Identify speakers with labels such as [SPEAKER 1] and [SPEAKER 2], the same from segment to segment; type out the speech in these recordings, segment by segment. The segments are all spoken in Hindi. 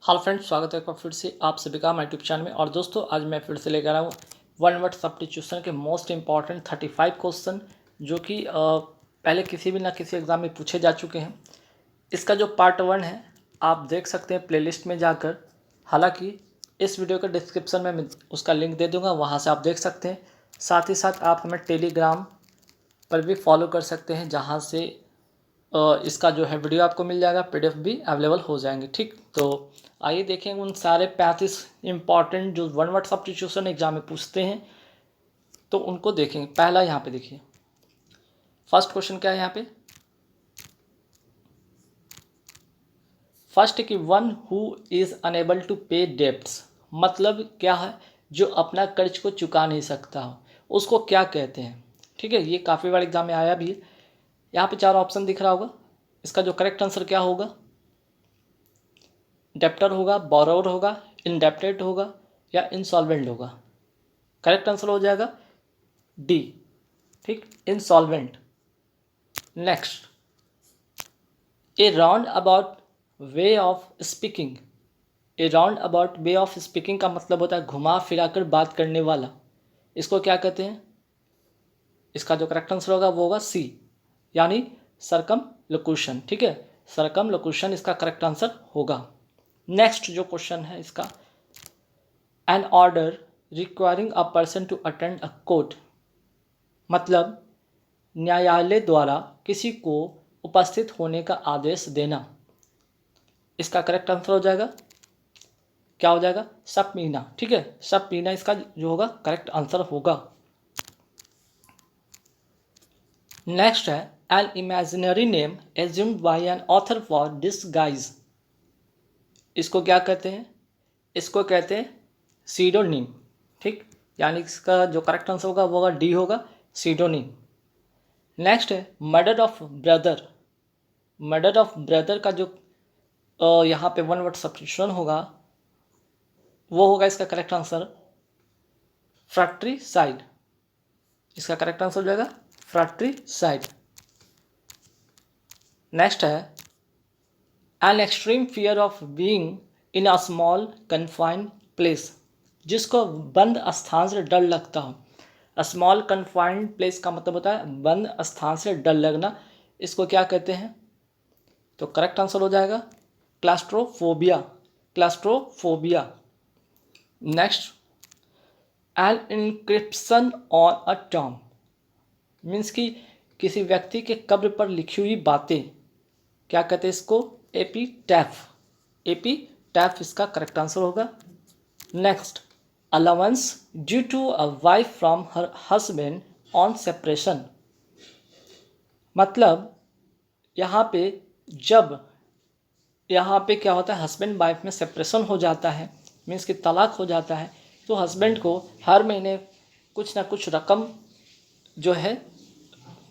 [SPEAKER 1] हेलो फ्रेंड्स, स्वागत है एक बार फिर से आप सभी का हमारे यूट्यूब चैनल में। और दोस्तों, आज मैं फिर से लेकर आया हूँ वन वर्ड सब्स्टिट्यूशन के मोस्ट इंपॉर्टेंट 35 क्वेश्चन, जो कि पहले किसी भी ना किसी एग्ज़ाम में पूछे जा चुके हैं। इसका जो पार्ट 1 है, आप देख सकते हैं प्लेलिस्ट में जाकर। हालांकि इस वीडियो के डिस्क्रिप्शन में मैं उसका लिंक दे दूँगा, वहाँ से आप देख सकते हैं। साथ ही साथ आप हमें टेलीग्राम पर भी फॉलो कर सकते हैं, जहाँ से इसका जो है वीडियो आपको मिल जाएगा, पीडीएफ भी अवेलेबल हो जाएंगे। ठीक, तो आइए देखेंगे उन सारे 35 इंपॉर्टेंट जो वन वर्ड सब्स्टिट्यूशन एग्जाम में पूछते हैं, तो उनको देखेंगे। पहला यहाँ पे देखिए, फर्स्ट क्वेश्चन क्या है यहाँ पे। फर्स्ट कि one who is unable to pay debts, मतलब क्या है, जो अपना कर्ज को चुका नहीं सकता हो, उसको क्या कहते हैं। ठीक है, ये काफ़ी बार एग्जाम में आया भी है। यहाँ पे 4 ऑप्शन दिख रहा होगा, इसका जो करेक्ट आंसर क्या होगा, डेप्टर होगा, बोरोवर होगा, इनडेप्टेड होगा या इंसॉल्वेंट होगा। करेक्ट आंसर हो जाएगा डी, ठीक, insolvent. Next, A round about way of speaking. A round about way of speaking का मतलब होता है घुमा फिरा कर बात करने वाला। इसको क्या कहते हैं। इसका जो करेक्ट आंसर होगा वो होगा सी, यानी सरकम लोक्यूशन। ठीक है, सरकम लोक्यूशन इसका करेक्ट आंसर होगा। नेक्स्ट जो क्वेश्चन है इसका, an order requiring a person to attend a court, मतलब न्यायालय द्वारा किसी को उपस्थित होने का आदेश देना। इसका करेक्ट आंसर हो जाएगा, क्या हो जाएगा, सबमीना। ठीक है, सबमीना इसका जो होगा करेक्ट आंसर होगा। नेक्स्ट है, an imaginary name assumed by an author for disguise. इसको क्या कहते हैं, इसको कहते हैं सीडोनिम। ठीक, यानी इसका जो करेक्ट आंसर होगा वो होगा डी होगा, सीडोनिम। नेक्स्ट है murder of brother. Murder of brother का जो यहाँ पे वन वर्ड सब्स्टिट्यूशन होगा वो होगा इसका करेक्ट आंसर फ्रैट्रिसाइड। इसका करेक्ट आंसर हो जाएगा फ्रैट्रिसाइड। नेक्स्ट है an extreme fear of being in a small confined place, जिसको बंद स्थान से डर लगता हो। स्मॉल कन्फाइंड प्लेस का मतलब होता है बंद स्थान से डर लगना। इसको क्या कहते हैं, तो करेक्ट आंसर हो जाएगा claustrophobia. Claustrophobia. Next, an inscription on a tomb, means कि किसी व्यक्ति के कब्र पर लिखी हुई बातें, क्या कहते हैं इसको, एपीटैफ। एपीटैफ इसका करेक्ट आंसर होगा। Next, allowance due to a wife from her husband on separation, मतलब यहाँ पे जब यहाँ पे क्या होता है, हस्बैंड वाइफ में सेपरेशन हो जाता है, मीन्स कि तलाक हो जाता है, तो हस्बैंड को हर महीने कुछ ना कुछ रकम जो है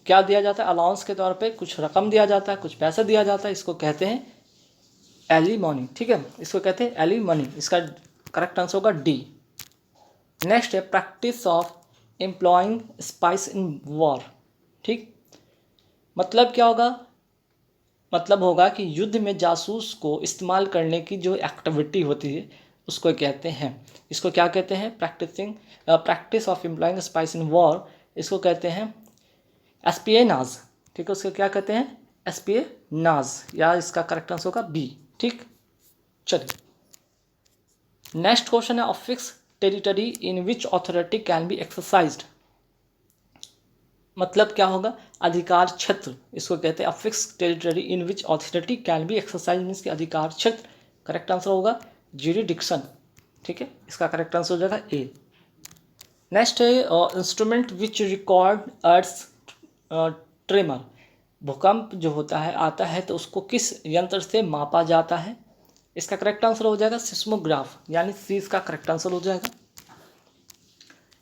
[SPEAKER 1] क्या दिया जाता है, अलाउंस के तौर पे कुछ रकम दिया जाता है, कुछ पैसा दिया जाता है। इसको कहते हैं एलिमनी। ठीक है, इसको कहते हैं एलिमनी। इसका करेक्ट आंसर होगा डी। नेक्स्ट है practice of employing spice in war. ठीक, मतलब क्या होगा, मतलब होगा कि युद्ध में जासूस को इस्तेमाल करने की जो एक्टिविटी होती है उसको कहते हैं, इसको क्या कहते हैं, practice of employing spice in war. इसको कहते हैं एस्पियनाज। ठीक है, उसको क्या कहते हैं, एस्पियनाज, या इसका करेक्ट आंसर होगा बी। ठीक, चलिए नेक्स्ट क्वेश्चन है, of fix territory in which authority can be exercised, मतलब क्या होगा, अधिकार क्षेत्र। इसको कहते हैं affix territory in which authority can be exercise, means के अधिकार क्षेत्र। करेक्ट आंसर होगा ज्यूरिडिक्शन। ठीक है, इसका करेक्ट आंसर हो जाएगा ए। नेक्स्ट है instrument which record earth tremor, भूकंप जो होता है आता है तो उसको किस यंत्र से मापा जाता है। इसका करेक्ट आंसर हो जाएगा सिस्मोग्राफ, यानी सी इसका करेक्ट आंसर हो जाएगा।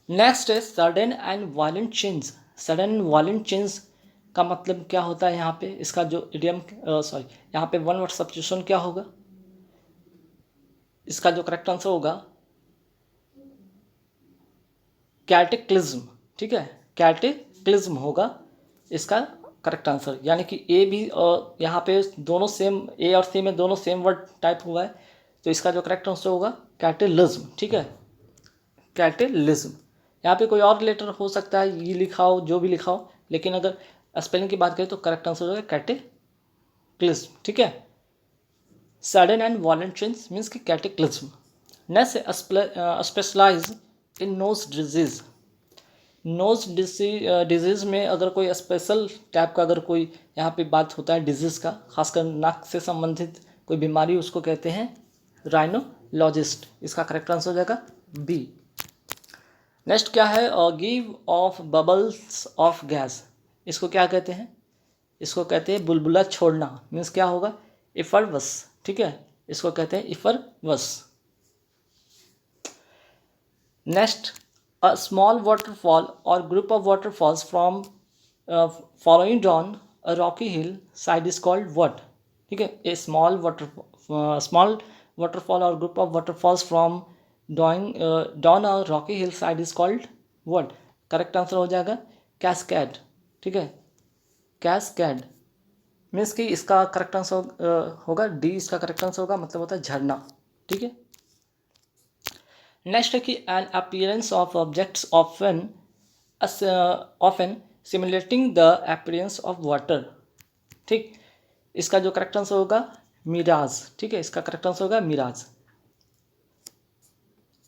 [SPEAKER 1] नेक्स्ट है sudden and violent change. Sudden violent change का मतलब क्या होता है यहाँ पे, इसका जो इडियम यहाँ पे वन वर्ड सब्स्टिट्यूशन क्या होगा, इसका जो करेक्ट आंसर होगा कैटेक्लिज्म। ठीक है, कैटेक्लिज्म होगा इसका करेक्ट आंसर, यानी कि ए भी यहाँ पे दोनों सेम, ए और सी में दोनों सेम वर्ड टाइप हुआ है, तो इसका जो करेक्ट आंसर होगा कैटेलिज्म, ठीक है, कैटेलिज्म। यहाँ पे कोई और लेटर हो सकता है, ये लिखा हो, जो भी लिखा हो, लेकिन अगर स्पेलिंग की बात करें तो करेक्ट आंसर होगा कैटेक्लिज्म, ठीक है। Sudden and violent change means की cataclysm. Next specialise in nose disease. Nose disease में अगर कोई स्पेशल टाइप का अगर कोई यहाँ पे बात होता है डिजीज़ का, खासकर नाक से संबंधित कोई बीमारी, उसको कहते हैं राइनोलॉजिस्ट। इसका करेक्ट आंसर हो जाएगा बी। नेक्स्ट क्या है, give of bubbles of gas. इसको क्या कहते हैं, इसको कहते हैं बुलबुला छोड़ना, मीन्स क्या होगा, इफरवस, ठीक है, इसको कहते हैं इफरवस। Next, a small waterfall or group of waterfalls from following down a rocky hill side is called what, ठीक है। a small waterfall or group of waterfalls from down a rocky hill side is called what, correct answer हो जाएगा कैस्केड, ठीक है, कैस्केड मीन्स कि इसका करेक्ट आंसर होगा डी, इसका करेक्ट आंसर होगा, मतलब होता है झरना, ठीक है। नेक्स्ट है कि an appearance of objects often simulating the appearance of water, ठीक, इसका जो करेक्ट आंसर होगा मिराज, ठीक है, इसका करेक्ट आंसर होगा मिराज।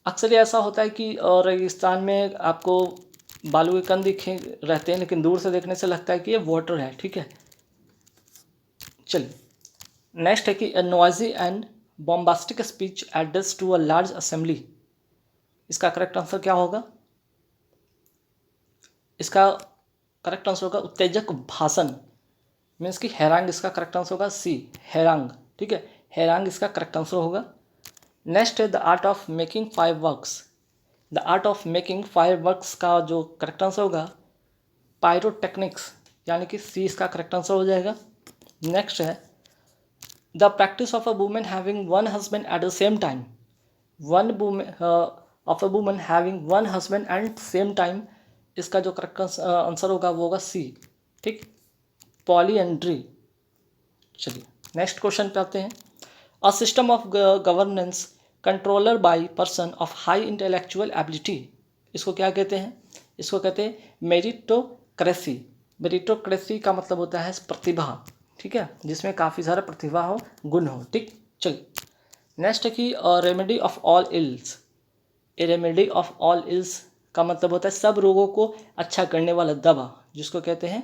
[SPEAKER 1] अक्सर ऐसा होता है कि रेगिस्तान में आपको बालू के कण दिखे रहते हैं, लेकिन दूर से देखने से लगता है कि ये वाटर है, ठीक है। चलिए नेक्स्ट है कि noisy and bombastic speech address to a large assembly. इसका करेक्ट आंसर क्या होगा, इसका करेक्ट आंसर होगा उत्तेजक भाषण, मीन्स कि हैरांग, इसका करेक्ट आंसर होगा सी, हैरांग, ठीक है, हैरांग इसका करेक्ट आंसर होगा। नेक्स्ट है the art of making fireworks. The art of making fireworks का जो करेक्ट आंसर होगा पायरोटेक्निक्स, यानी कि सी इसका करेक्ट आंसर हो जाएगा। नेक्स्ट है the practice of a women having one husband at the same time. One women of a woman having one husband and same time, इसका जो करेक्ट आंसर होगा वो होगा सी, ठीक, पॉलीएंड्री। चलिए नेक्स्ट क्वेश्चन पे आते हैं। A system of governance controller by person of high intellectual ability, इसको क्या कहते हैं, इसको कहते हैं मेरिटोक्रेसी। मेरिटोक्रेसी का मतलब होता है प्रतिभा, ठीक है, जिसमें काफ़ी सारा प्रतिभा हो, गुण हो, ठीक। चलिए नेक्स्ट है कि remedy of all ills. A remedy of all ills का मतलब होता है सब रोगों को अच्छा करने वाला दवा, जिसको कहते हैं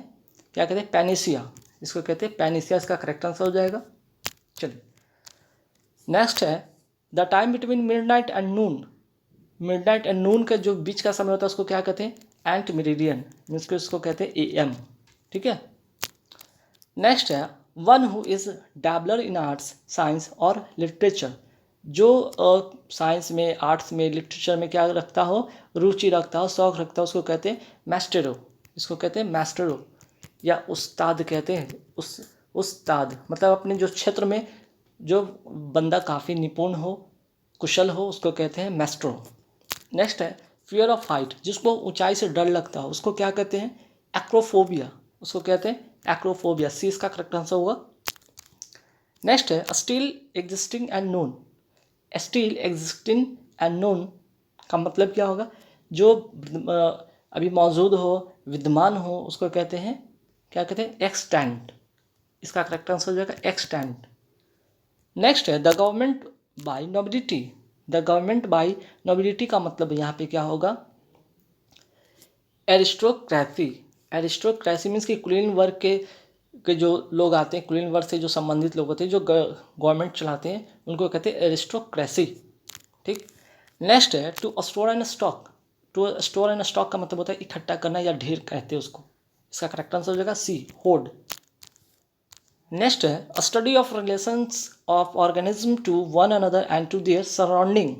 [SPEAKER 1] क्या कहते हैं, पैनिसिया, इसको कहते हैं पैनिसिया, इसका करेक्ट आंसर हो जाएगा। चलिए नेक्स्ट है the time between midnight and noon. Midnight and noon के जो बीच का समय होता है उसको क्या कहते हैं, एंट मेरिडियन, मीन्स कि उसको कहते हैं AM, ठीक है। नेक्स्ट है one who is dabbler in arts science और लिटरेचर, जो साइंस में, आर्ट्स में, लिटरेचर में क्या रखता हो, रुचि रखता हो, शौक रखता हो, उसको कहते हैं मास्टरो, इसको कहते हैं मास्टरो, या उस्ताद कहते हैं, उस्ताद मतलब अपने जो क्षेत्र में जो बंदा काफ़ी निपुण हो, कुशल हो, उसको कहते हैं मास्टरो। नेक्स्ट है फियर ऑफ हाइट, जिसको ऊंचाई से डर लगता हो उसको क्या कहते हैं, एक्रोफोबिया, उसको कहते हैं एक्रोफोबिया, सी इसका करेक्ट आंसर होगा। नेक्स्ट है still existing and known. Still existing and known का मतलब क्या होगा, जो अभी मौजूद हो, विद्यमान हो, उसको कहते हैं क्या कहते हैं, एक्सटेंट, इसका करेक्ट आंसर हो जाएगा एक्सटेंट। नेक्स्ट है the government by nobility. The government by nobility का मतलब यहाँ पे क्या होगा, एरिस्टोक्रेसी। एरिस्टोक्रेसी मीन्स कि कुलीन वर्ग के जो लोग आते हैं, कुलीन वर्ग से जो संबंधित लोग होते हैं, जो गवर्नमेंट चलाते हैं, उनको कहते हैं एरिस्टोक्रेसी, ठीक। नेक्स्ट है to store and stock. To store and stock का मतलब होता है इकट्ठा करना या ढेर कहते हैं उसको, इसका करेक्ट आंसर हो जाएगा सी, होर्ड। नेक्स्ट है study of relations of organism to one another and to their surrounding,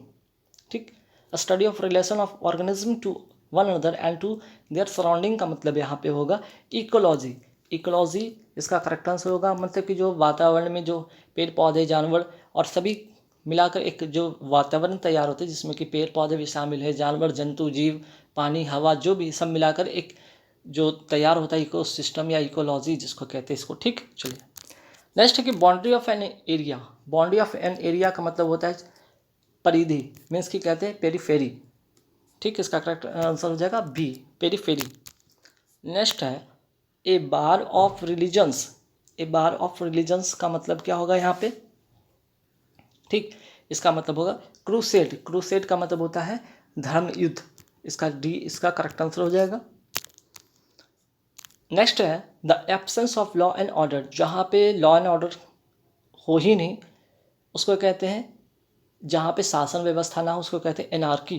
[SPEAKER 1] ठीक। Study of relation of organism to one another and to their surrounding का मतलब यहाँ पे होगा इकोलॉजी। इकोलॉजी इसका करेक्ट आंसर होगा, मतलब कि जो वातावरण में जो पेड़ पौधे, जानवर और सभी मिलाकर एक जो वातावरण तैयार होते हैं, जिसमें कि पेड़ पौधे भी शामिल है, जानवर, जंतु, जीव, पानी, हवा, जो भी सब मिलाकर एक जो तैयार होता है इको सिस्टम या इकोलॉजी जिसको कहते हैं इसको, ठीक। चलिए नेक्स्ट है कि boundary of an area. Boundary of an area का मतलब होता है परिधि, मीन्स कि कहते हैं पेरीफेरी। ठीक, इसका करेक्ट आंसर हो जाएगा बी, पेरीफेरी। नेक्स्ट है a bar of religions. A bar of religions का मतलब क्या होगा यहाँ पे? ठीक, इसका मतलब होगा क्रूसेड। क्रूसेड का मतलब होता है धर्म युद्ध। इसका डी इसका करेक्ट आंसर हो जाएगा। नेक्स्ट है the absence of law and order. जहाँ पे लॉ एंड ऑर्डर हो ही नहीं उसको कहते हैं, जहाँ पे शासन व्यवस्था ना हो उसको कहते हैं एनार्की।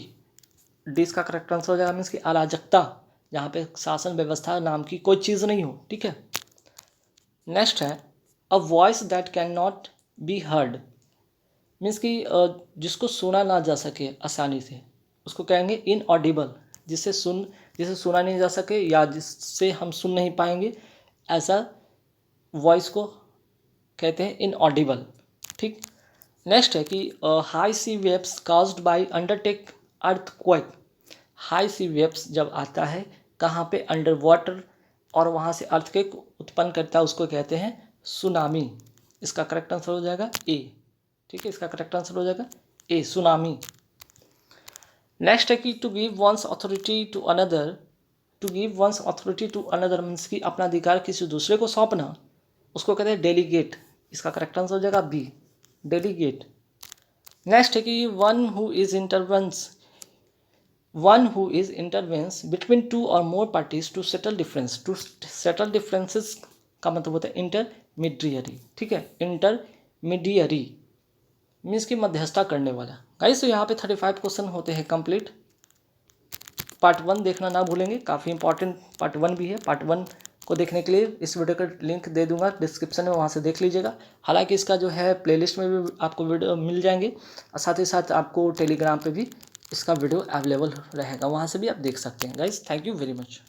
[SPEAKER 1] डी इसका करेक्ट आंसर हो जाएगा, मीन्स की अराजकता, जहाँ पे शासन व्यवस्था नाम की कोई चीज़ नहीं हो। ठीक है। नेक्स्ट है a voice that can not be heard, means कि जिसको सुना ना जा सके आसानी से उसको कहेंगे इनऑडिबल। जिसे सुना नहीं जा सके या जिससे हम सुन नहीं पाएंगे, ऐसा वॉइस को कहते हैं इनऑडिबल। ठीक। नेक्स्ट है कि high sea waves caused by undertake earthquake. High sea waves जब आता है कहाँ पे? अंडर वाटर, और वहाँ से अर्थक्वेक उत्पन्न करता है उसको कहते हैं सुनामी। इसका करेक्ट आंसर हो जाएगा ए। ठीक है, इसका करेक्ट आंसर हो जाएगा ए, सुनामी। नेक्स्ट है कि to give one's authority to another. To give one's authority to another means कि अपना अधिकार किसी दूसरे को सौंपना, उसको कहते हैं डेलीगेट। इसका करेक्ट आंसर हो जाएगा बी, डेलीगेट। नेक्स्ट है कि one who is intervenes between two और more parties to settle difference. To settle differences का मतलब होता है इंटरमीडियरी। ठीक है, इंटरमीडियरी मीन्स की मध्यस्थता करने वाला। गाइस, तो यहाँ पे 35 क्वेश्चन होते हैं कंप्लीट। पार्ट 1 देखना ना भूलेंगे, काफ़ी इंपॉर्टेंट पार्ट 1 भी है। पार्ट 1 को देखने के लिए इस वीडियो का लिंक दे दूंगा डिस्क्रिप्शन में, वहाँ से देख लीजिएगा। हालांकि इसका जो है प्लेलिस्ट में भी आपको वीडियो मिल जाएंगे, और साथ ही साथ आपको टेलीग्राम पे भी इसका वीडियो अवेलेबल रहेगा, वहाँ से भी आप देख सकते हैं। Guys, thank you very much.